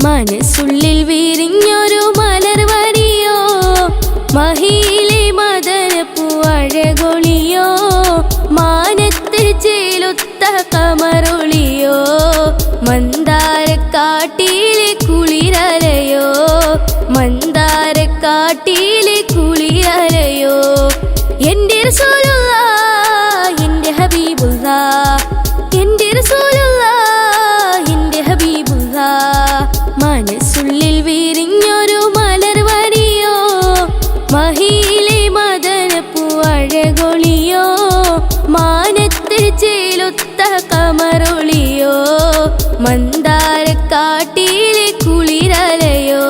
മനസ്സുള്ളിൽ വിരിഞ്ഞൊരു മലർവടിയോ, മഹിയിലെ മദനപ്പൂ അഴകൊളിയോ, മാനത്ത് ചേലൊത്ത കമറൊളിയോ, മന്ദാരക്കാട്ടിലെ കുളിരലയോ, മന്ദാരക്കാട്ടിലെ കുളിരലയോ, എൻ്റെ റസൂലുള്ളാഹ് എൻ്റെ ഹബീബുള്ളാഹ്, എൻ്റെ റസൂലുള്ളാഹ് എൻ്റെ ഹബീബുള്ളാഹ്. മനസ്സുള്ളിൽ വിരിഞ്ഞൊരു മലർവടിയോ, മഹിയിലെ മദനപ്പൂ അഴകൊളിയോ, മാനത്ത് ചേലൊത്ത കമറൊളിയോ, മന്ദാരക്കാട്ടിലെ കുളിരലയോ,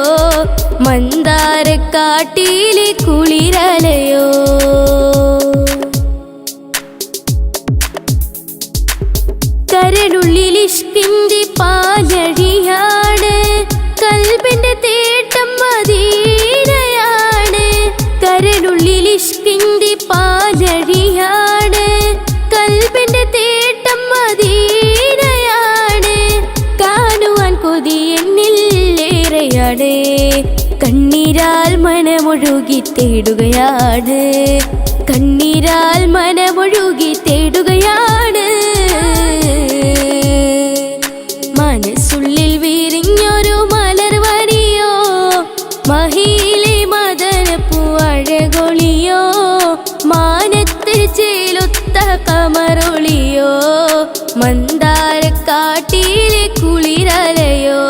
മന്ദാരക്കാട്ടിലെ കുളിരലയോ. കരളുള്ളിൽ ഇഷ്കിന്റെ പാലഴിയാണ്, കൽബിന്റെ തേട്ടം മദീനയാണ്. കരളുള്ളിൽ ഇഷ്കിന്റെ പാലഴിയാണ്, കൽബിന്റെ തേട്ടം മദീനയാണ്. കാണുവാൻ കൊതി എന്നിലേറെയാണ്, കണ്ണീരാൽ മനമൊഴുകി തേടുകയാണ്, കണ്ണീരാൽ മനമൊഴുകി തേടുകയാണ്. മനസ്സുള്ളിൽ വിരിഞ്ഞൊരു മലർവടിയോ, മഹിയിലെ മദനപ്പൂ അഴകൊളിയോ, മാനത്ത് ചേലൊത്ത കമറൊളിയോ, മന്ദാരക്കാട്ടിലെ കുളിരലയോ,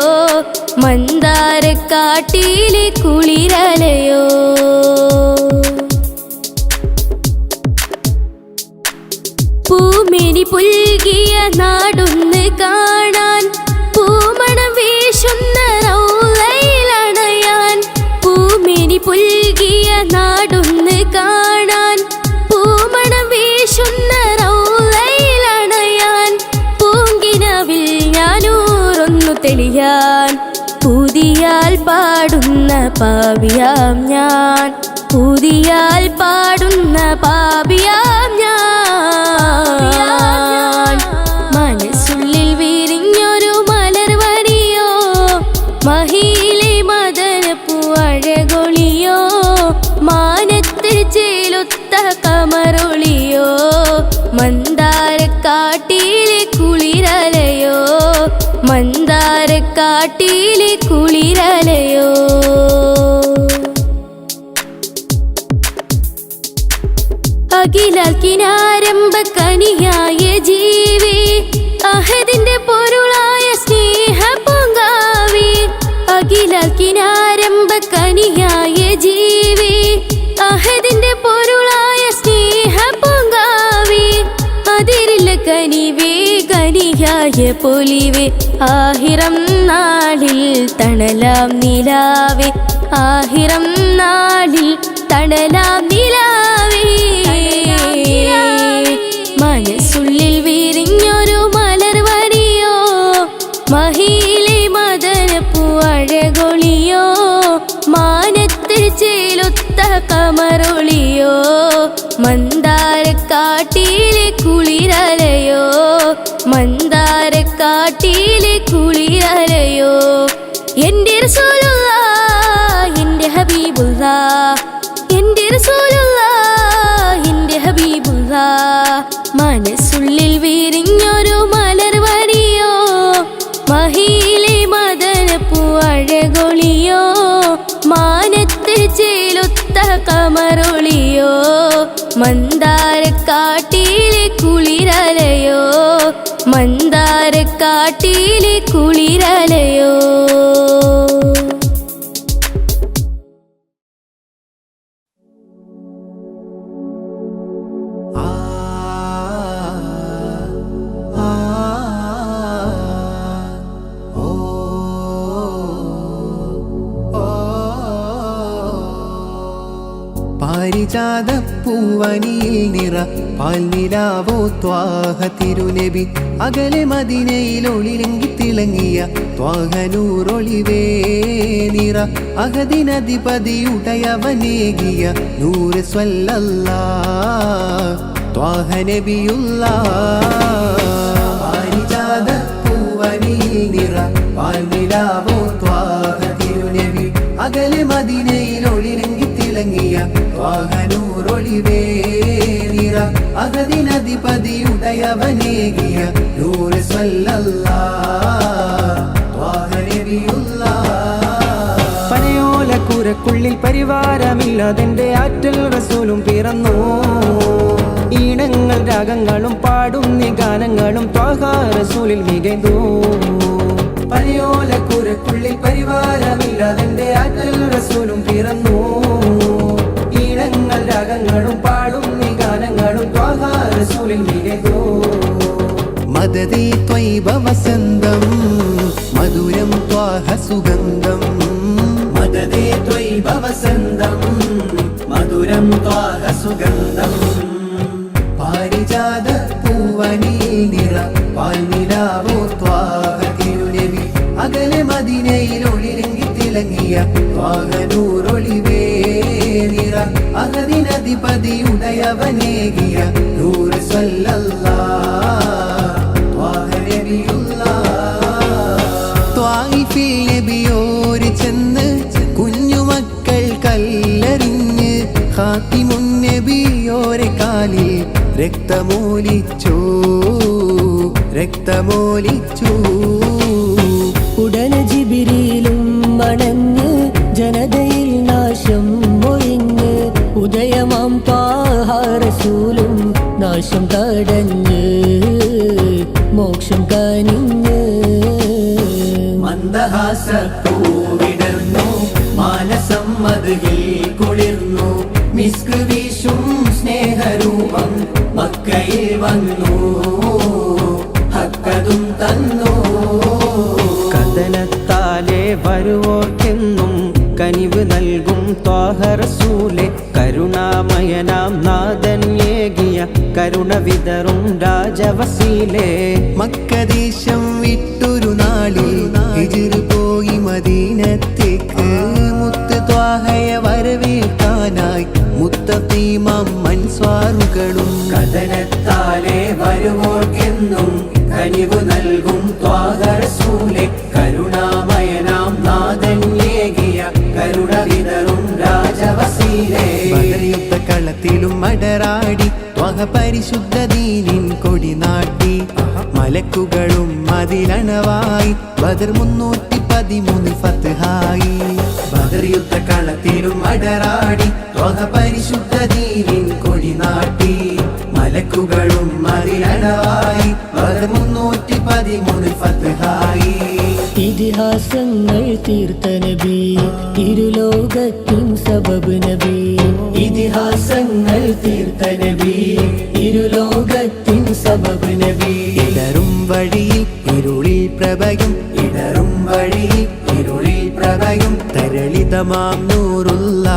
മന്ദാരക്കാട്ടിലെ കുളിരലയോ. പൂമേനി പുൽകിയ നാടൊന്ന് കാണാൻ, പൂമണം വീശുന്ന റൗളയിലണയാൻ. പൂമേനി പുൽകിയ നാടൊന്ന് കാണാൻ, പൂമണം വീശുന്ന റൗളയിലണയാൻ. പൂങ്കിനാവിൽ ഞാനൂറൊന്നു തെളിയാൻ, പുതിയാൽ പാടുന്ന പാപിയാം ഞാൻ, പുതിയാൽ പാടുന്ന പാപിയാം ഞാൻ. മനസ്സുള്ളിൽ വിരിഞ്ഞൊരു മലർവടിയോ, മഹിയിലെ മദനപ്പൂ അഴകൊളിയോ, മാനത്ത് ചേലൊത്ത കമറൊളിയോ, മന്ദാരക്കാട്ടിലെ കുളിരലയോ, മന്ദാരക്കാട്ടിലെ കുളിരലയോ. അഖിലാക്കിനാരംഭ കനിയായ ജീവി, അഹദിന്റെ പൊരുളായ സ്നേഹ പൂങ്കാവി. അഖിലാക്കിനാരംഭ കനിയായ ജീവി, അഹദിന്റെ പൊരുളായ സ്നേഹ പൂങ്കാവി. അതിരില്ല കനിവേ കനിയായ പൊലിവേ, ആഹിറം നാളിൽ തണലാം നിലാവേ, ആഹിറം നാളിൽ തണലാം നിലാവേ. മനസ്സുള്ളിൽ വിരിഞ്ഞൊരു മലർവടിയോ, മഹിയിലെ മദനപ്പൂ അഴകൊളിയോ, മാനത്ത് ചേലൊത്ത കമറൊളിയോ, മന്ദാരക്കാട്ടിലെ കുളിരലയോ, മന്ദാരക്കാട്ടിലെ കുളിരലയോ. എൻ്റെ റസൂലുള്ളാഹ് എൻ്റെ ഹബീബുള്ളാഹ്, എൻ്റെ റസൂലുള്ളാഹ് എൻ്റെ ഹബീബുള്ളാഹ്. മനസ്സുള്ളിൽ വിരിഞ്ഞൊരു മലർവടിയോ, മഹിയിലെ മദനപ്പൂ അഴകൊളിയോ, മാനത്ത് ചേലൊത്ത കമറൊളിയോ, മന്ദാരക്കാട്ടിലെ കുളിരലയോ, മന്ദാരക്കാട്ടിലെ കുളിരലയോ. പാരിജാതപ്പൂവനിയിൽ നിറ പാൽനിലാവോ ത്വാഹ തിരുനബി, അകലെ മദീനയിൽ ഒളിലെങ്കി തിളങ്ങിയ ത്വാഹനൂറൊളിവേ നിറ, അഹദിനധിപതിയുടയവനേകിയ നൂറ് സ്വല്ലല്ലാഹ് ത്വാഹ നബിയുല്ലാഹ്. അഗതിനധിപതിയുടയവനേകിയ നൂറ് പനയോലക്കൂരക്കുള്ളിൽ പരിവാരമില്ലാതെന്റെ ആറ്റൽ റസൂലും പിറന്നു. ഈണങ്ങൾ രാഗങ്ങളും പാടുന്നി ഗാനങ്ങളും ത്വാഹ റസൂലിൽ മികന്നു. പനയോലക്കൂരക്കുള്ളിൽ പരിവാരമില്ലാതെന്റെ ആറ്റൽ റസൂലും പിറന്നു. ഈണങ്ങൾ രാഗങ്ങളും പാടുന്നി ഗാനങ്ങളും ത്വാഹ റസൂലിൽ മികന്നു. മദദേ ത്വയ്ബ വസന്തം മധുരം ത്വാഹ സുഗന്ധം. മദദേ ത്വയ്ബ വസന്തം മധുരം ത്വാഹ സുഗന്ധം. പാരിജാത പൂവനിൽ നിറ പാൽനിലാവോ ത്വാഹ തിരുനബി. അകലെ മദീനയിൽ ഒളിരങ്ങി തിളങ്ങിയ ത്വാഹ നൂറൊളിവേ നിറ. അഗതിനധിപതിയുടയവനേകിയ നൂറ് ത്വായിഫിൽ നബിയോര് ചെന്ന് കുഞ്ഞുമക്കൾ കല്ലെറിഞ്ഞ് ഖാതിമുൻ നബിയോരെ കാലിൽ രക്തമൂലിച്ചു. ഉടനെ ജിബ്രീലും മണഞ്ഞ് ജനതയിൽ നാശം ഒഴിഞ്ഞ് ഉദയമാം ത്വാഹ റസൂലും നാശം തടഞ്ഞ് മോക്ഷം കനിഞ്ഞ്. മന്ദഹാസപ്പൂവിടർന്നു മാനസം മദ്ഹിൽ കുളിർന്നു. മിസ്ക് വീശും സ്നേഹരൂപം മക്കയിൽ വന്നു. ഹക്കതും തന്നു. കഥനത്താലെ വരുവോർക്കെന്നും കനിവ് നൽകും ത്വാഹ റസൂലെ. കരുണാമയനാം നാഥൻ ഏകിയ കരുണ വിതറും രാജവസീലേ. മക്കദേശം വിട്ടൊരു നാളിൽ ഹിജ്ർ പോയി മദീനത്തേക്ക്. മുത്ത് ത്വാഹയെ വരവേൽക്കാനായി മുത്തഖീമാം അൻസ്വാറുകളും. കഥനത്താലെ വരുവോർക്കെന്നും കനിവ് നൽകും ത്വാഹ റസൂലെ. കരുണാമയനാം നാഥൻ ഏകിയ കരുണ വിതറും രാജവസീലേ. ബദർ യുദ്ധക്കളത്തിലും അടരാടി ത്വാഹ പരിശുദ്ധ ദീനിൻ കൊടി നാട്ടി. മലക്കുകളും അതിലണവായി ബദർ 313 ഫത്ഹായി. ബദർ യുദ്ധക്കളത്തിലും അടരാടി ത്വാഹ പരിശുദ്ധ ദീനിൻ കൊടി നാട്ടി. മലക്കുകളും അതിലണവായി ബദർ 313 ഫത്ഹായി. ഇതിഹാസങ്ങൾ തീർത്ത നബി ഇരുലോകത്തിൻ സബബ് നബി. ഇതിഹാസങ്ങൾ തീർത്ത നബി ഇരുലോകത്തിൻ സബബ് നബി. ഇടറും വഴിയിൽ ഇരുളിൽ പ്രഭയും. ഇടറും വഴിയിൽ ഇരുളിൽ പ്രഭയും. തരളിതമാം നൂറുള്ള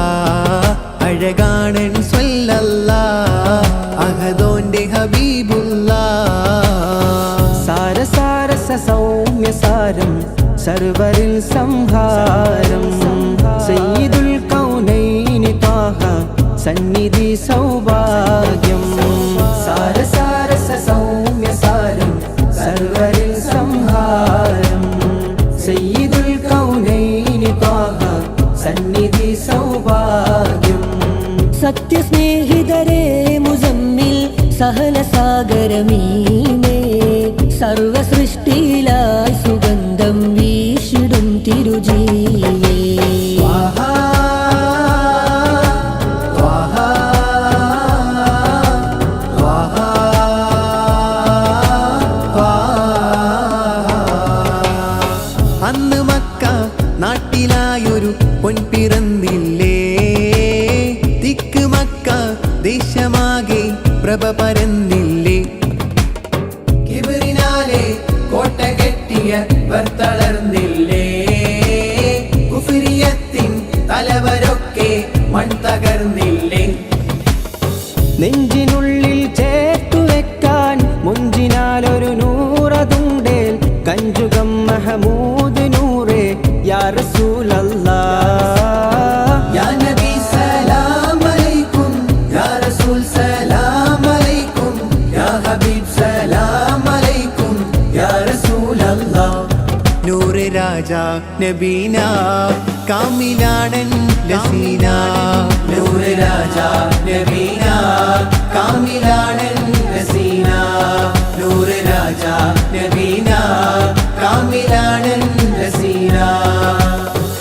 അഴകാണൻ സ്വല്ലല്ലാഹ് അഹദോന്റെ ഹബീബുല്ലാഹ്. സാരസാരസ സൗമ്യസാരം സർവരിൽ സംഹാരം. സയ്യിദുൽ കൗനൈനി ത്വാഹ സന്നിധി സൗഭാഗ്യം. സാരസാരസ സൗമ്യസാരം സർവരിൽ സംഹാരം. സയ്യിദുൽ കൗനൈനി ത്വാഹ സന്നിധി സൗഭാഗ്യം. സത്യസ്നേഹിതരേ മുസമ്മിൽ സഹനസാഗരമീമേ സർവസൃഷ്ടിയിലായി സുഗന്ധം വീശിടും തിരുജീവേ. അന്ന് മക്ക നാട്ടിലായൊരു പൊൻപിറന്നില്ലേ. തിക്ക് മക്ക ദേശമാകെ പ്രഭ പരന്നില്ലേ. കിബിറിനാലെ കോട്ട കെട്ടിയ തളർന്നില്ലേ. കുഫ്രിയത്തിൻ തലവരൊക്കെ മൺ തകർന്നില്ലേ. നെഞ്ചിനുള്ളിൽ ചേർത്തു വെക്കാൻ മുഞ്ചിനാലൊരു നൂറതുണ്ടേൽ. കഞ്ചുകം മഹമൂദ് നൂറേ യാ റസൂലല്ലാഹ്. യാ നബി സലാം അലൈക്കും. യാ റസൂൽ സലാം അലൈക്കും. യാ ഹബീബ് സലാം അലൈക്കും. യാ റസൂലല്ലാഹ്. നൂറ് രാജ നബീന കാമിലാണൻ ലസീന. നൂറ് രാജ നബീന കാമിലാണൻ നസീന നൂറ് രാജ നബീന കാമിലാണൻ നസീന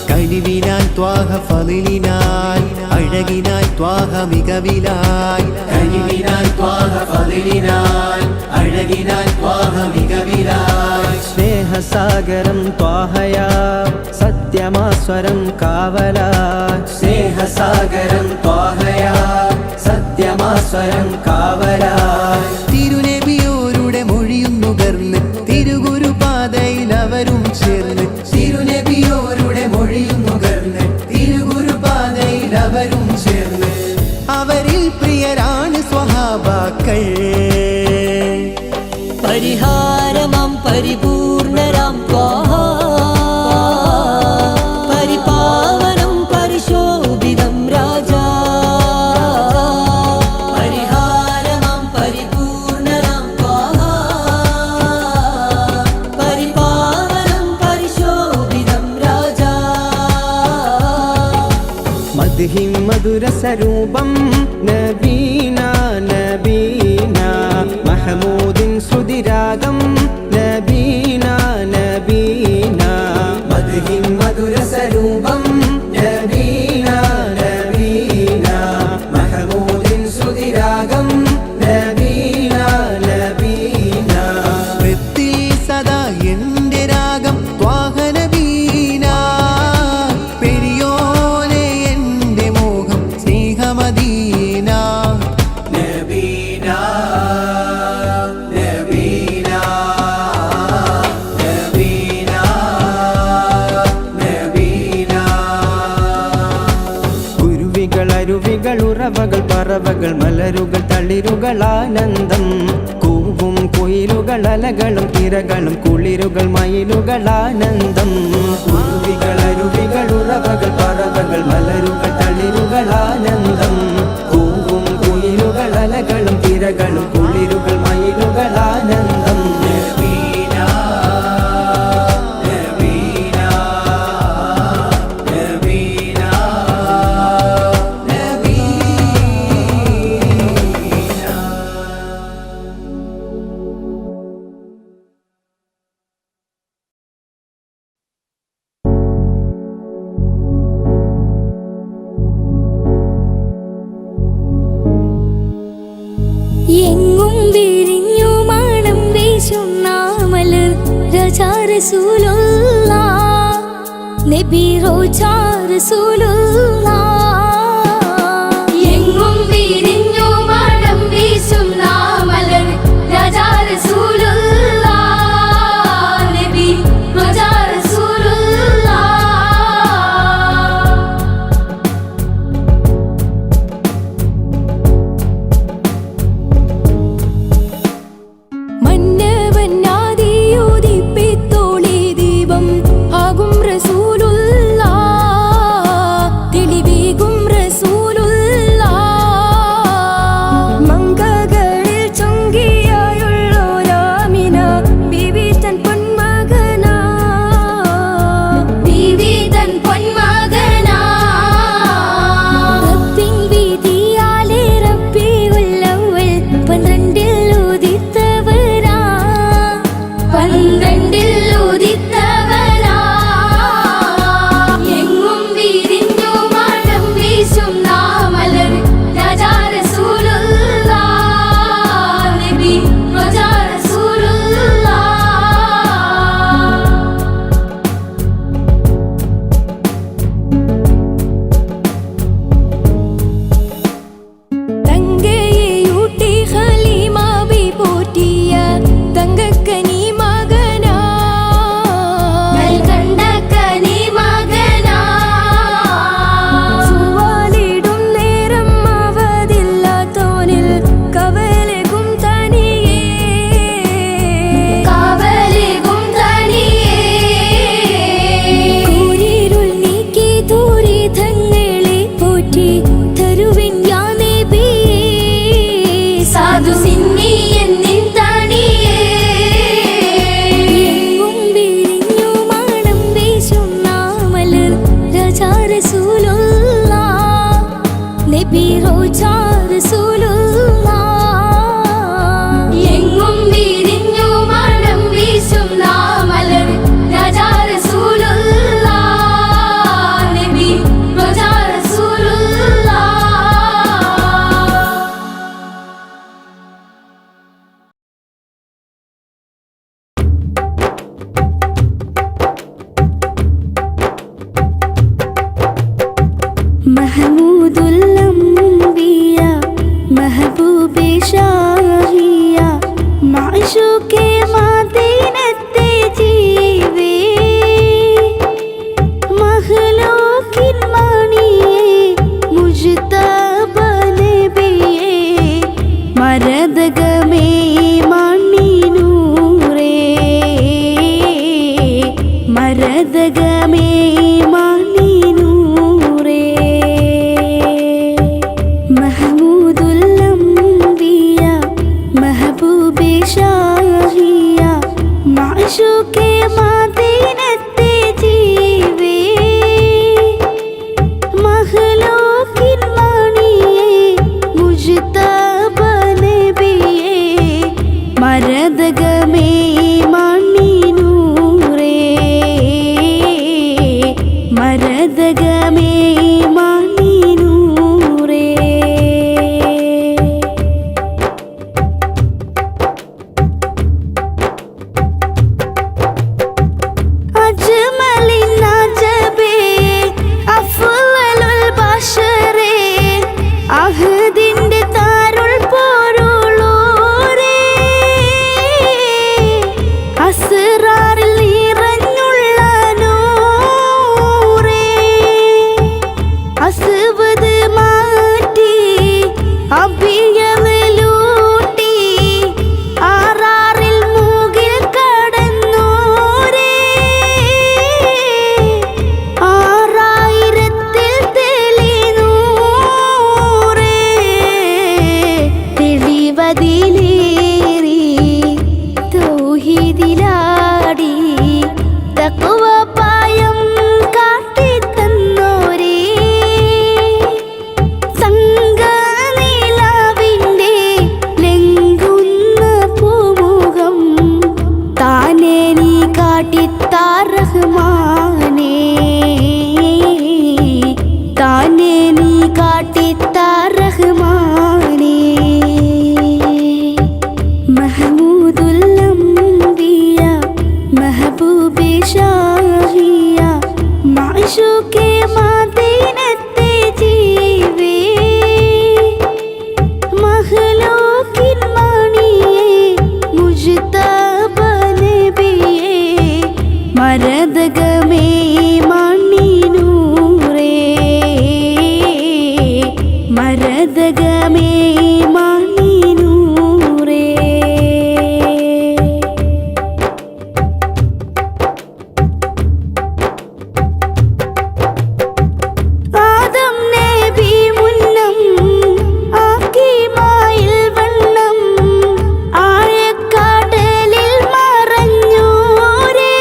കഴിവിനാൽ ത്വാഹ ഫളിലിനാൽ അഴകിനാൽ ത്വാഹ മികവിലായി കഴിവിനാൽ ത്വാഹ ഫളിലിനാൽ അഴകിനാൽ ത്വാഹ മികവിലായി സ്നേഹസാഗരം ത്വാഹയ സത്യമാസ്വരം കാവല സ്നേഹസാഗരം ത്വാഹയ സത്യമാസ്വരം കാവല തിരുനബിയോരുടെ മൊഴിയും നുകർന്ന് തിരുഗുരുപാതയിൽ അവരും ചേർന്ന് തിരുനബിയോരുടെ മൊഴിയും നുകർന്ന് തിരുഗുരുപാതയിൽ അവരും ചേർന്ന് അവരിൽ പ്രിയരാണ് സ്വഹാബാക്കൾ പരിഹാരമാം പരിപൂർണരാം ത്വാഹ പരിപാവനം പരിശോഭിതം രാജാ പരിഹാരമാം പരിപൂർണരാം ത്വാഹ പരിപാവനം പരിശോഭിതം രാജാ മദ്ഹിം മധുരസരൂപം നബീന നബീന മഹമൂദിൻ ശ്രുതിരാഗം നബീന നബീന മദ്ഹിം മധുരസരൂപം നബീന നബീന മഹമൂദിൻ ശ്രുതിരാഗം നബീന നബീന വൃത്തിൽ സദാ എന്റെ രാഗം ത്വാഹ നബീന പെരിയോനെ എന്റെ മോഹം സ്നേഹമദീന നബീന നബീന നബീന നബീന കുരുവികൾ അരുവികൾ ഉറവകൾ പറവകൾ മലരുകൾ തളിരുകൾ ആനന്ദം കൂവും കുയിലുകൾ അലകളും തിരകളും കുളിരുകൾ മയിലുകൾ ആനന്ദം കുരുവികൾ അരുവികൾ ഉറവകൾ പറവകൾ മലരുകൾ തളിരുകൾ ആനന്ദം കൂവും കുയിലുകൾ അലകളും തിരകളും കുളിരുകൾ മയിലുകൾ ആനന്ദം നബീന നബീന നബീന എങ്ങും വിരിഞ്ഞു മണം വീശുന്ന മലർ റജാ റസൂലുള്ളാഹ് നബി റോജാ റസൂലുള്ളാഹ് എങ്ങും വിരിഞ്ഞു മണം വീശുന്ന മലർ റജാ റസൂലുള്ളാഹ് നബി റോജാ റസൂലുള്ളാഹ് മന്നവന്നാദിയോദിപ്പിത്തോളി ദീപം ആകും റസൂലുള്ളാഹ് തെളിവേകും മാശൂകെ മദീനത്തെ ജീവേ മഖ്ലൂഖിൻ മണിയേ മുജ്തബ നബിയേ മരദഗമേ മണി നൂറേ മരദഗമേ മണി നൂറേ महमूदुल अंबिया महबूबे शाहिया माशूके मदीनते जीवे मखलूकिन मणिये मुज्तब नबिये मरदगमे मणि नूरे मरदगमे मणि नूरे أجمل النجب أفضل البشر അഹദിന്റെ താരുൾ പോരുളോരേ അസ്റാറിൽ നിറഞ്ഞുള്ള നൂറേ അസ്വദ് മാറ്റി അഭിയവലൂട്ടി ആറാറിൽ മൂകിൽ കടന്നോരേ ആറായിരത്തിൽ തെളിനൂറേ തെളിവതിലേറി തൗഹീദിലാടി തഖ്വ പായം കാട്ടിത്തന്നോരേ സംഗനിലാവിന്റെ ലംഘുന്ന പൂമുഖം താനേ നീ കാട്ടിത്താ റഹ്മാനേ താനേ നീ കാട്ടിത്താ റഹ്മാനേ महमूदुल अंबिया महबूबे शाहिया माशूके मदीनते जीवे मखलूकिन मणिये मुज्तब नबिये मरदगमे मणि नूरे मरदगमे मणि नूरे ആദം നബി മുന്നം ആക്കിമായിൽ വണ്ണം ആഴക്കടലിൽ മറഞ്ഞോരേ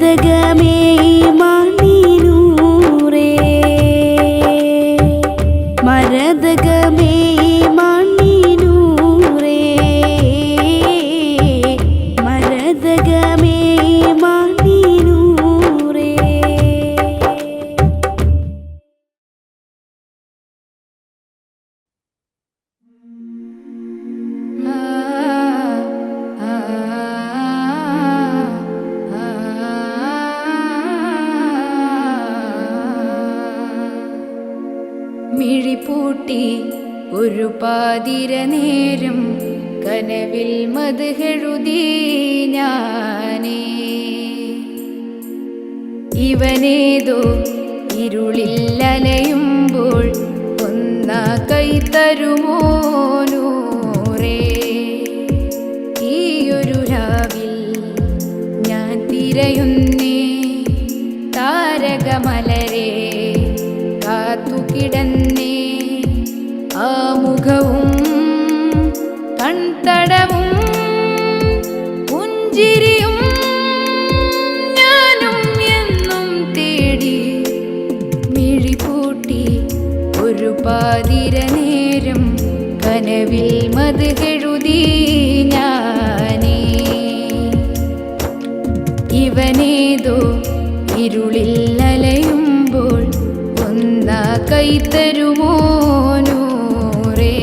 മരതകമേ മാണിനൂറേ മരതകമേ മാണിനൂറേ മരതകമേ മാണിനൂറേ മിഴിപൂട്ടി ഒരു പാതിര നേരം കനവിൽ മദ്ഹെഴുതി ഞാനേ ഇവനേതോ ഇരുളിൽ അലയുമ്പോൾ ഒന്നാ കൈ തരുമോ നൂറേ ഈയൊരു രാവിൽ ഞാൻ തിരയുന്നേ താരകമലരെ കാത്തുകിടന്നേ ആ മുഖവും കൺതടവും പുഞ്ചിരിയും ഞാനും എന്നും തേടി മിഴിപൂട്ടി ഒരു പാതിര നേരം കനവിൽ മദ്ഹെഴുതി ഞാനേ ഇവനേതോ ഇരുളിൽ അലയുമ്പോൾ ഒന്നാ കൈ തരുമോ നൂറേ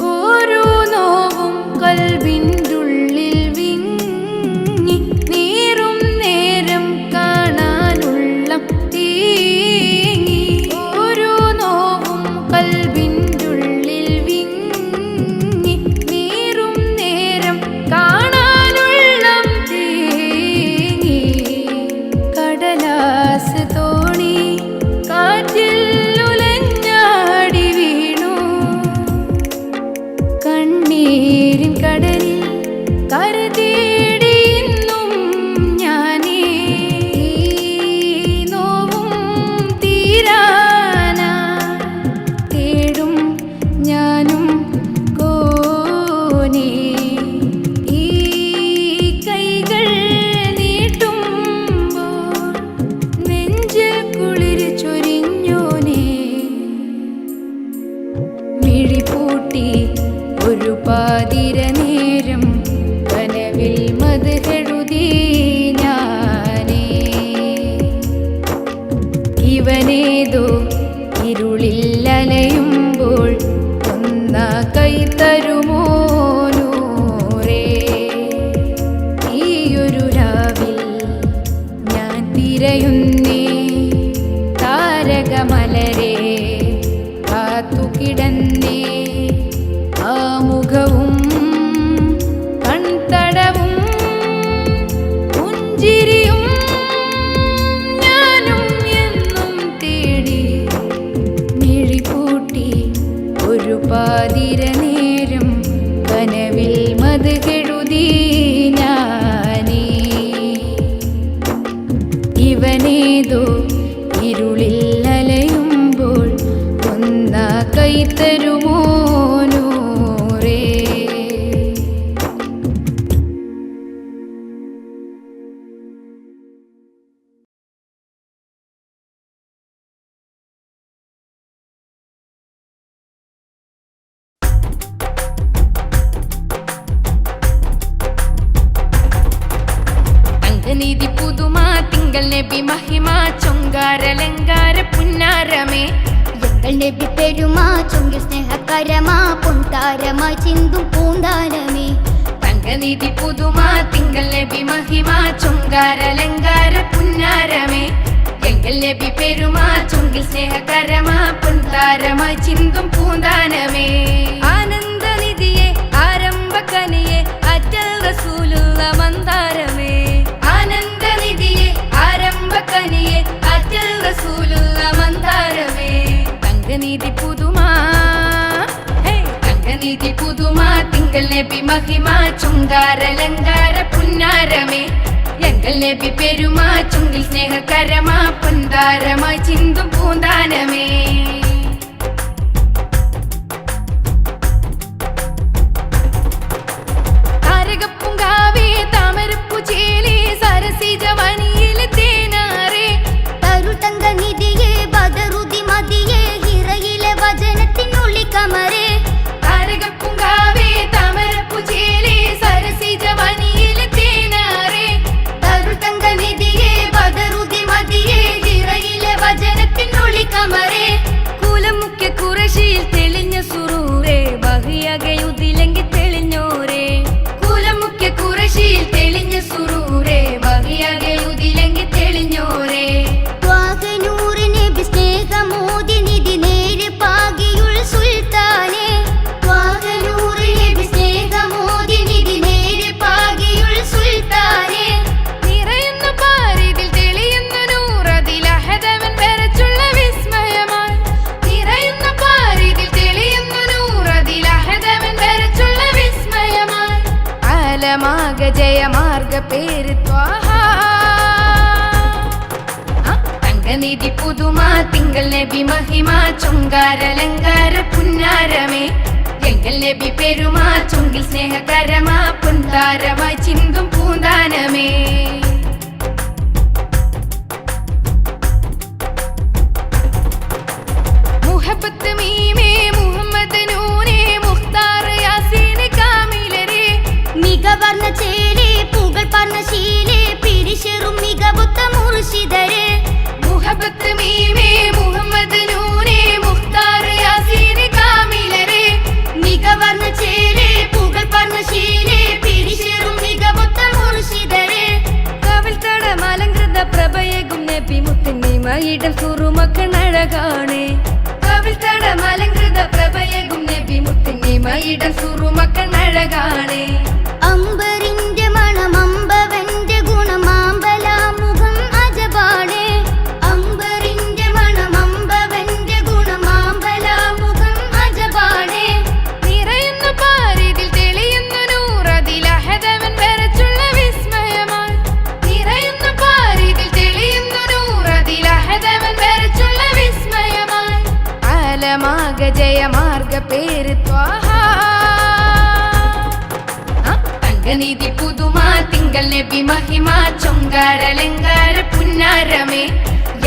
ഓരോ നോവും കൽബിൻ്റുള്ളിൽ വിങ്ങി നീറും നേരം കാണാനുള്ള തീങ്ങി ഓരോ നോവും കൽബിൻ്റുള്ളിൽ വിങ്ങി നീറും നേരം കാണാനുള്ള തീങ്ങി കടലാസ് തോണി കാറ്റിൽ ഉലഞ്ഞാടി വീണു കണ്ണീരിൻ കടലിൽ കര തേടി ഇന്നും ഞാനേ നോവും തീരാനാ തേടും ഞാനും കോനേ ഈ കൈകൾ നീട്ടുമ്പോൾ നെഞ്ചിൽ കുളിർ ചൊരിഞ്ഞോനേ മിഴിപൂട്ടി ഒരു പാതിര നേരം കനവിൽ മദ്ഹെഴുതി ഞാനേ ഇവനേതോ ഇരുളിൽ അലയുമ്പോൾ ഒന്നാ കൈ തരുമോ നൂറേ ഈയൊരു രാവിൽ ഞാൻ തിരയുന്നേ താരകമലരെ കാത്തുകിടന്നേ ആ മുഖവും കൺതടവും പുഞ്ചിരിയും ഞാനും എന്നും തേടി മിഴിപൂട്ടി ഒരു പാതിര നേരം കനവിൽ മദ്ഹെഴുതി ഞാനേ ഇവനേതോ ഇരുളിൽ അലയുമ്പോൾ ഒന്നാ കൈ തരുമോ നൂറേ നീതി പുതുമാ തിങ്കൾ നബി മഹിമ ചൊങ്കാരലങ്കാര പുന്നാരമേ എങ്കൾ നബി പെരുമാ ചൊങ്കിൽ സ്നേഹകരമാ പൊൻതാരമാ ചിന്തും പൂന്താരമേ തങ്കനീതി പുതുമാ തിങ്കൾ നബി മഹിമ ചൊങ്കാരലങ്കാര പുന്നാരമേ എങ്കൾ നബി പെരുമാ ചൊങ്കിൽ സ്നേഹകരമാ പൊൻതാരമാ ചിന്തും പൂന്താനമേ ആനന്ദനിധിയെ ആരംഭകനിയെ അറ്റൽ റസൂലുള്ള മന്ദാരമേ ആനന്ദനിധിയെ ആരംഭകനിയെ അറ്റൽ റസൂലുള്ള മന്ദാരമേ തങ്കനീതി പുതുമാ തങ്കനീതി പുതുമാ തിങ്കൾ നബി മഹിമ ചുങ്കാരലങ്കാര പുന്നാരമേ എങ്കൾ നബി പെരുമാ ചുങ്കിൽ സ്നേഹകരമാ പൊന്താരമായി ചിന്തും പൂന്താനമേ ആലമാക ജയമാർഗ പേര് ത്വാഹ തങ്കനിധി പുതുമ തിങ്കൾ നബി മഹിമ ചുങ്കാരലങ്കാര പുന്നാരമേ എങ്കൽ നബി പെരുമ ചുങ്കിൽ സ്നേഹകരമ പുന്താരമായി ചിന്തും പൂന്താനമേ മുഹബത്ത് മീമേ മുഹമ്മദ് നൂനെ മുഖ്താർ യാസീൻ കാമിലരെ മികവർണ്ണ ചേലേ പുകൾ പറഞ്ഞ ശീലേ പിടിശെറും മികവുത്ത മുർഷിദരെ മുഹബത്ത് മീമേ മുഹമ്മദ് നൂനെ മുഖ്താർ യാസീൻ കാമിലരെ മികവർണ്ണ ചേലേ പുകൾ പറഞ്ഞ ശീലേ പിടിശെറും മികവുത്ത മുർഷിദരെ കവിൽ തടമലങ്കൃത പ്രഭയകും നബി മുത്തുന്നിമയിടം സുറുമക്കണഴകാണേ കവിൽ തടമലങ്കൃത പ്രഭയകും നബി മുത്തുന്നിമയിടം സുറുമക്കണഴകാണേ അമ്പരിന്റെ മണം അമ്പവന്റെ ഗുണം ആമ്പലാമുഖം അജപാടേ അമ്പരിന്റെ മണം അമ്പവന്റെ ഗുണം ആമ്പലാമുഖം അജപാടേ നിറയുന്നു പാരിതിൽ തെളിയുന്നു നൂറതിലഹദവൻ വരച്ചുള്ള വിസ്മയമായി നിറയുന്നു പാരിതിൽ തെളിയുന്നു നൂറതിലഹദവൻ വരച്ചുള്ള വിസ്മയമായി ആലമാക ജയമാർഗ പേര് ത്വാഹ തങ്കനിധി പുതുമ തിങ്കൾ നബി മഹിമ ചുങ്കാരലങ്കാര പുന്നാരമേ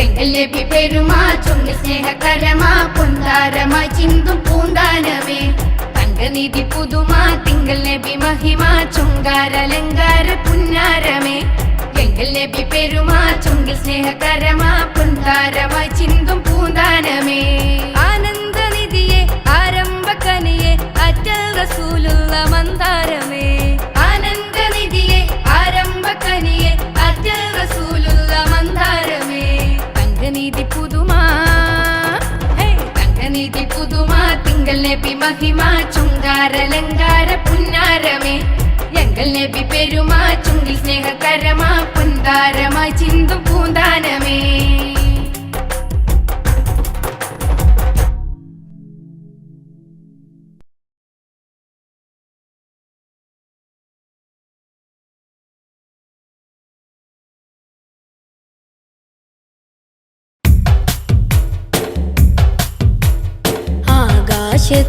എങ്കൽ നബി പെരുമ ചുങ്കിൽ സ്നേഹകരമ പുന്താരമായി ചിന്തും പൂന്താനമേ തങ്കനിധി പുതുമ തിങ്കൾ നബി മഹിമ ചുങ്കാരലങ്കാര പുന്നാരമേ എങ്കൽ നബി പെരുമ ചുങ്കിൽ സ്നേഹകരമ പുന്താരമായി ചിന്തും പൂന്താനമേ ആനന്ദനിധിയെ ആരംഭക്കനിയെ അറ്റൽ റസൂലുള്ള മന്ദാരമേ ആനന്ദനിധിയെ ആരംഭക്കനിയെ അറ്റൽ റസൂലുള്ള മന്ദാരമേ തങ്കനിധി പുതുമ തങ്കനിധി പുതുമ തിങ്കൾ നബി മഹിമ ചുങ്കാരലങ്കാര പുന്നാരമേ എങ്കൽ നബി പെരുമ ചുങ്കിൽ സ്നേഹകരമ പുന്താരമായി ചിന്തും പൂന്താനമേ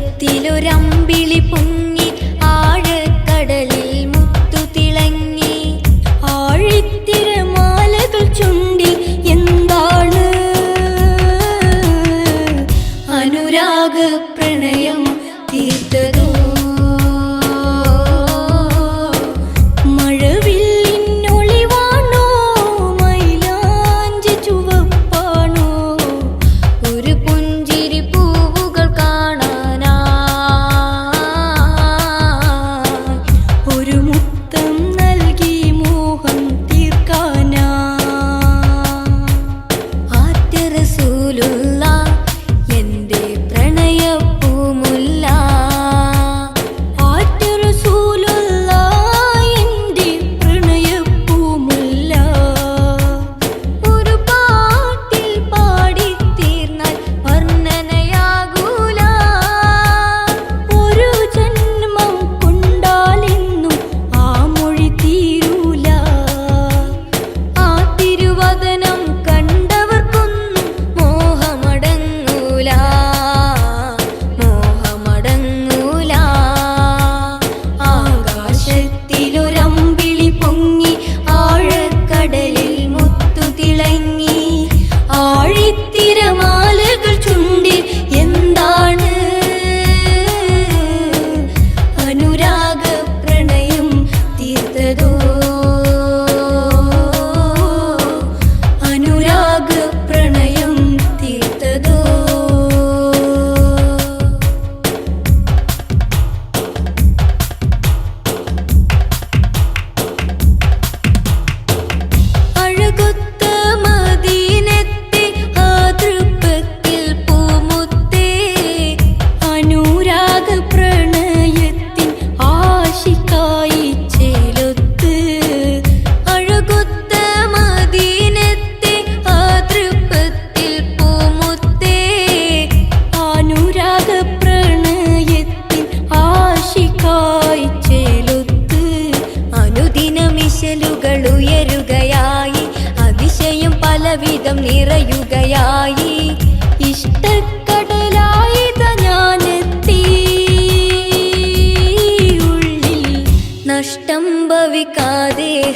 ആകാശത്തിലൊരമ്പിളി പൊങ്ങി ആഴക്കടലിൽ മുത്തു തിളങ്ങി ആഴിത്തിരമാലകൾ ചുണ്ടി എന്താണ് അനുരാഗ പ്രണയം തീർത്തതോ മഴവില്ലിനൊളിവാണോ മൈലാഞ്ചി ചുവപ്പാണോ ഒരു പുഞ്ചിരി പൂവുകൾ കാണാനാ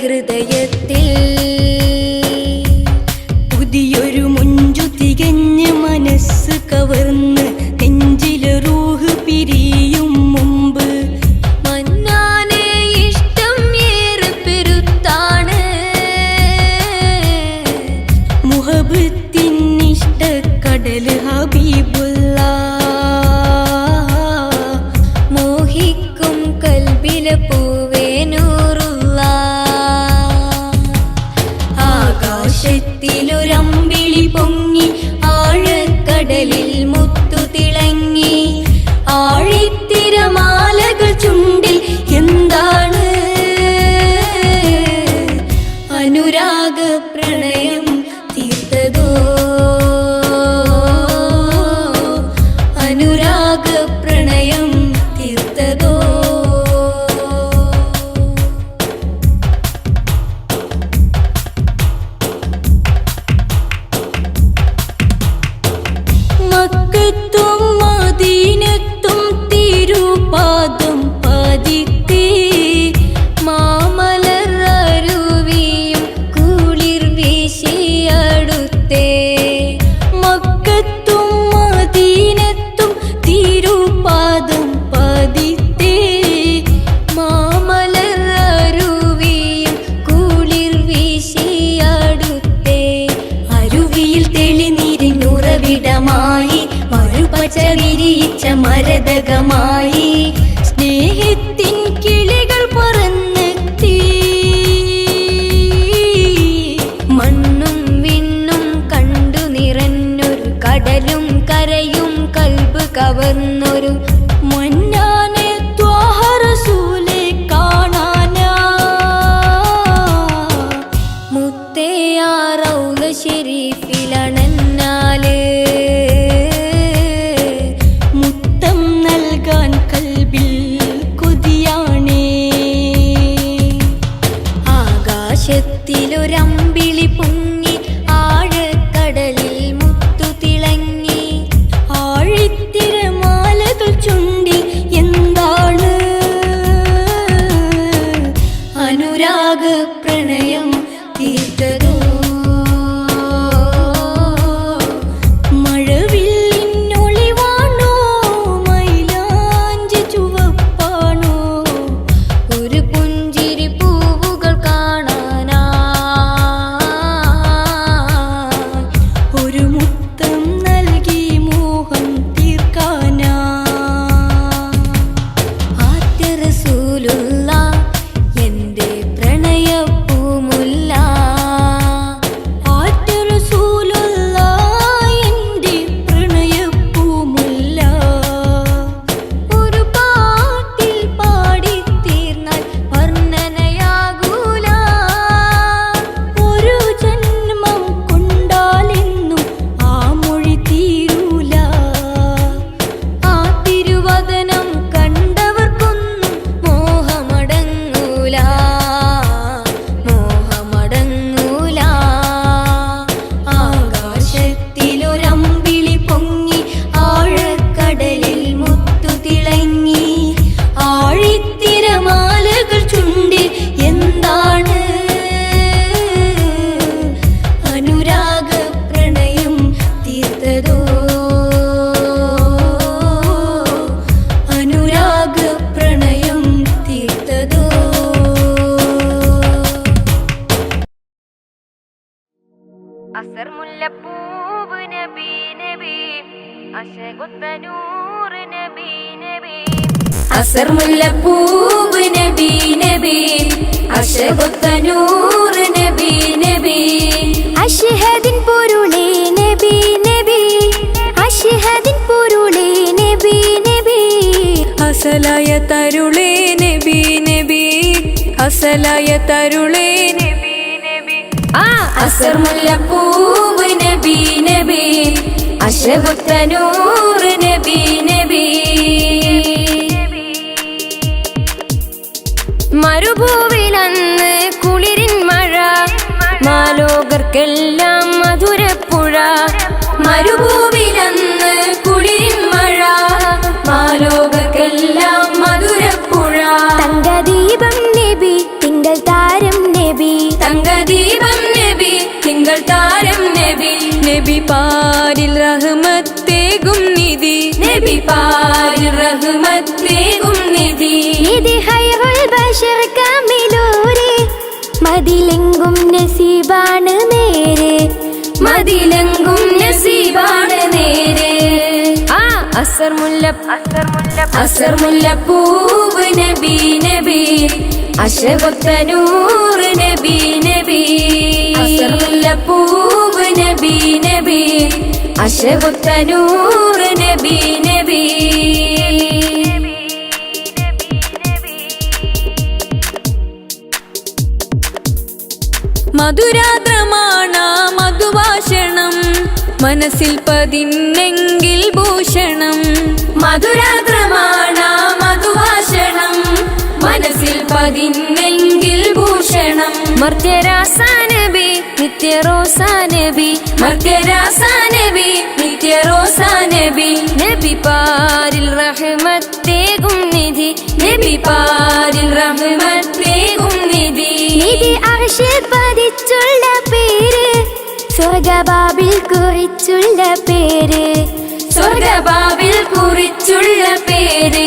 ഹൃദയത്തിൽ പുതിയൊരു മുഞ്ചു തികഞ്ഞ് മനസ്സ് കവർന്ന് നെഞ്ചിലെ റൂഹ് പിരിയും മുമ്പ് മന്നാനെ ഇഷ്ടം ഏറെ പെരുത്താണ് മുഹബത്തിൻ ഇഷ്ടക്കടൽ ഹബീബുള്ള മോഹിക്കും കൽബിലെ പൂവേ നൂറുള്ള ആകാശത്തിലൊരമ്പിളി പൊങ്ങി ആഴക്കടലിൽ മുത്തു തിളങ്ങി ആഴിത്തിരമാലകൾ ചുണ്ടിൽ എന്താണ് അനുരാഗ പ്രണയം തീർത്തതോ അനുരാഗ പ്രണയം തീർത്തതോ മക്കത്തും മദീനത്തും തിരുപാദം പതിത്തേ മാമലർ അരുവിയും കുളിർ വീശിയടുത്തേ മക്കത്തും മദീനത്തും തിരുപാദം പതിത്തേ മാമലർ അരുവിയും കുളിർ വീശിയടുത്തേ അരുവിയിൽ തെളിനീരിനുറവിടമായി മറുപച്ച വിരിയിച്ച മരതകമായി സ്നേഹത്തിൻ കിളികൾ പറന്നെത്തി മണ്ണും വിണ്ണും കണ്ടു നിറഞ്ഞൊരു കടലും കരയും കൽബ് കവർന്നൊരു മന്നാനെ ത്വാഹ റസൂലെ കാണാനാ മുത്തേ ആ റൗള ശരീഫിലണഞ്ഞാല് മുത്തം നൽകാൻ കൽബിൽ കൊതിയാണേ ആകാശത്തിലൊരമ്പിളി പൊങ്ങി ആഴക്കടലിൽ മുത്തു തിളങ്ങി ആഴിത്തിരമാലകൾ ചുണ്ടിൽ എന്താണ് അനുരാഗ പ്രണയം തീർത്തതോ മഴവില്ലിനൊളിവാണോ മൈലാഞ്ചി ചുവപ്പാണോ ഒരു പുഞ്ചിരി പൂവുകൾ കാണാനാ ഒരു മുത്തം നൽകി മോഹം തീർക്കാനാ ആദ്യ റസൂലുള്ള എന്റെ പ്രണയപ്പൂമുല്ല ആദ്യ റസൂലുള്ള എന്റെ പ്രണയപ്പൂമുല്ല ഒരു പാട്ടിൽ പാടിത്തീർന്നാൽ വർണ്ണനയാകൂല ഒരു ജന്മം കൊണ്ടാലെന്നും ആ മൊഴി തീരൂല ആ തിരുവദനം കണ്ടവർക്കൊന്നും മോഹമടങ്ങൂല മോഹമടങ്ങൂല ആകാശത്തിലൊരമ്പിളി പൊങ്ങി ആഴക്കടലിൽ മുത്തു തിളങ്ങി ആഴിത്തിരമാലകൾ ചുണ്ടിൽ എന്താണ് അനുരാഗ പ്രണയം തീർത്തതോ അനുരാഗ പ്രണയം തീർത്തതോ അസർ മുല്ലപ്പൂവ് നബി നബി അശകൊത്തനൂറ് നബി നബി അസർ മുല്ലപ്പൂവ് നബി നബി അശകൊത്തനൂറ് നബി നബി അഷ്ഹദിൻ പൊരുളേ നബി നബി അഷ്ഹദിൻ പൊരുളേ നബി നബി അസലായ തരുളേ നബി നബി അസലായ തരുളേ നബി നബി അസർ മുല്ലപ്പൂവ് നബി നബി അശകൊത്തനൂറ് നബി നബി മരുഭൂവിലന്ന് കുളിരിൻ മഴ മാലോകർക്കെല്ലാം മധുരപ്പുഴ മരുഭൂവിലന്ന് കുളിരിൻ മഴ മാലോകർക്കെല്ലാം മധുരപ്പുഴ തങ്കദീപം നബി തിങ്കൾ താരം നബി പാരിൽ റഹ്മത്തേകും നിധി നബി പാരിൽ റഹ്മത്തേകും നിധി നിധി ഖൈറുൽ ബശർ കാമിലൂരെ മദിലെങ്കും നസീബാണ് നേരെ മദിലെങ്കും നസീബാണ് നേരെ അസർ മുല്ലപ്പൂവ് നബി നബി അശകൊത്ത നൂറ് നബി നബി അസർ മുല്ലപ്പൂവ് നബി നബി അശകൊത്ത നൂറ് നബി നബി മധുരാദ്രമാണ മധുഭാഷണം മനസ്സിൽ പതിന്നെങ്കിൽ ഭൂഷണം മധുരാദ്രമാണ മധുഭാഷണം മനസ്സിൽ പതിന്നെങ്കിൽ ഭൂഷണം മർത്യരാസാനബി നിത്യറോസാനബി മർത്യരാസാനബി നിത്യറോസാനബി നബി പാരിൽ റഹ്മത്തേകും നിധി നബി പാരിൽ റഹ്മത്തേകും നിധി നിധി അർശിൽ പതിച്ചുള്ള പേര് സ്വർഗബാബിൽ കുറിച്ചുള്ള പേര് സ്വർഗബാബിൽ കുറിച്ചുള്ള പേര്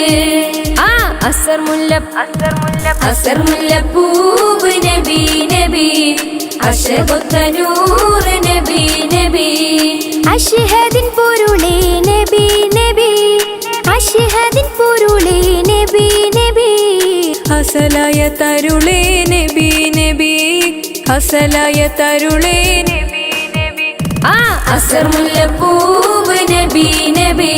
അസർ മുല്ലപ്പൂവ് നബി നബി അശകൊത്ത നൂറ് നബി നബി അശ്ഹദിൻ പൊരുളേ നബി നബി അശ്ഹദിൻ പൊരുളേ നബി നബി അസലായ തരുളേ നബി നബി അസലായ തരുളേ നബി നബി അസർ മുല്ലപ്പൂവ് നബി നബി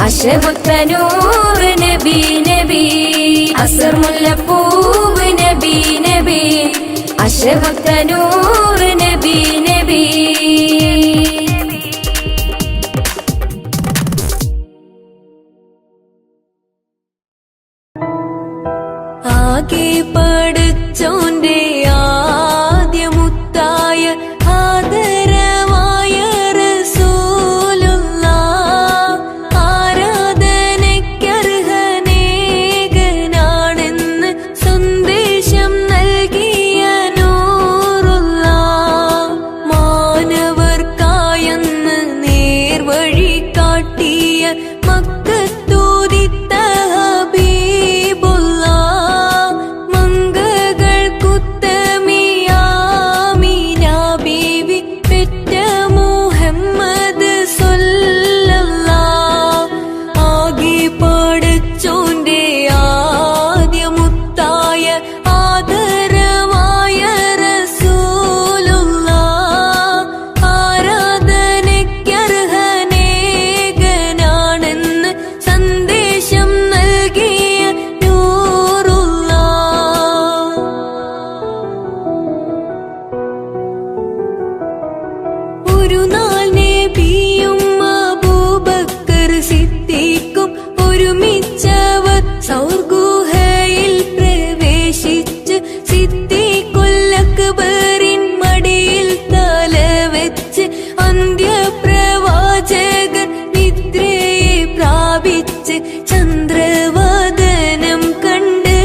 അശകൊത്ത നൂറ് നബി നബി അസർ മുല്ലപ്പൂവ് നബി നബി അശകൊത്ത നൂറ് നബി നബി ആകെ പഠിച്ചോന്റെ ആദ്യമുത്തായ ആദരവായ റസൂലുള്ളാഹ് ആരാധനയ്ക്കർഹനേകനാണെന്ന് സന്ദേശം നൽകിയ നൂറുള്ളാഹ് മാനവർക്കായെന്ന് നേർവഴി കാട്ടിയ മക്കത്തൂതിത്ത ഹബീബുള്ളാഹ് മംഗകൾ കുത്തമിയാമീന ബീവി പെറ്റ മുഹമ്മദ് സ്വല്ലല്ലാഹ് ആകെ പഠിച്ചോന്റെ ആദ്യമുത്തായ ആദരവായ റസൂലുള്ളാഹ് ആരാധനയ്ക്കർഹനേകനാണെന്ന് സന്ദേശം നൽകിയ നൂറുള്ളാഹ് ഒരു നാൾ നബിയും അബൂബക്കർ സിദ്ദീഖും ഒരുമിച്ചവർ സൗർ ഗുഹയിൽ പ്രവേശിച്ച് സിദ്ദീഖുൽ അക്ബറിൻ മടിയിൽ തല വെച്ച് അന്ത്യപ്രവാചകർ നിദ്രയെ പ്രാപിച്ച് ചന്ദ്രവദനം കണ്ട്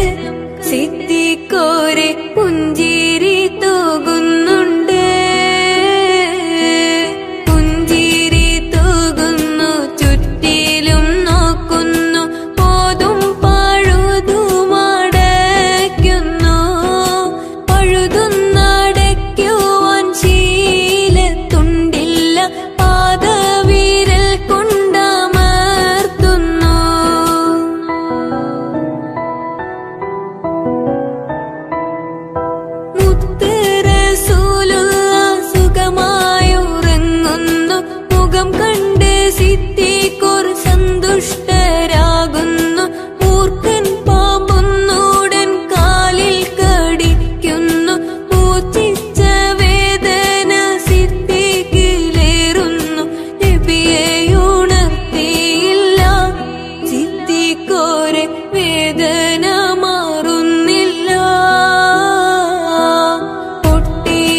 സിദ്ദീഖോരെ പുഞ്ചിരി തൂകുന്നുണ്ട് പുഞ്ചിരി തൂകുന്നു ചുറ്റിലും നോക്കുന്നു പോതും പഴുതുമടയ്ക്കുന്നു പഴുതുന്നടയ്ക്കുവാൻ ശീലത്തുണ്ടില്ല പാദവിരൽ കൊണ്ടമർത്തുന്നു മുത്ത് റസൂലുള്ളാഹ് സുഖമായുറങ്ങുന്നു മുഖം കണ്ട് സിദ്ദീഖുർ സന്തുഷ്ടരാകുന്നു മൂർഖൻ പാമ്പൊന്നുടൻ കാലിൽ കടിക്കുന്നു പൂച്ചിച്ച വേദന സിദ്ദീഖിലേറുന്നു നബിയെ ഉണർത്തിയില്ല സിദ്ദീഖോരെ വേദന മാറുന്നില്ല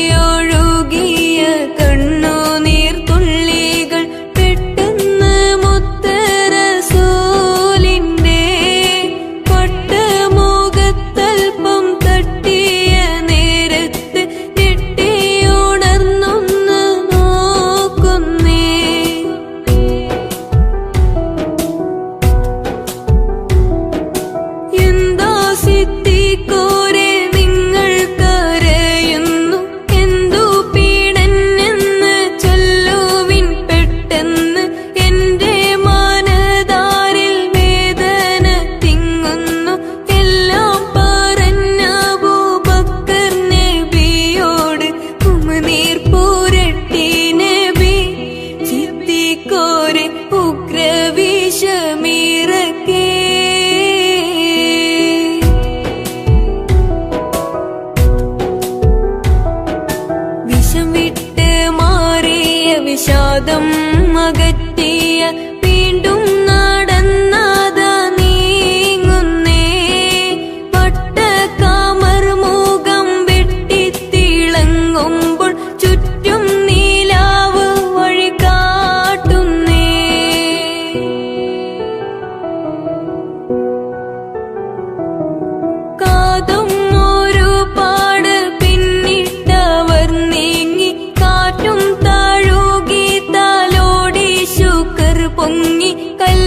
പൊട്ടിയൊഴുകിയ കണ്ണുനീർ തുള്ളികൾ പെട്ടെന്ന് മുത്ത് റസൂലിന്റെ പട്ടമുഖത്തൽപ്പം തട്ടിയ നേരത്ത് ഞെട്ടിയുണർന്നൊന്ന് നോക്കുന്നു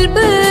കൽബ്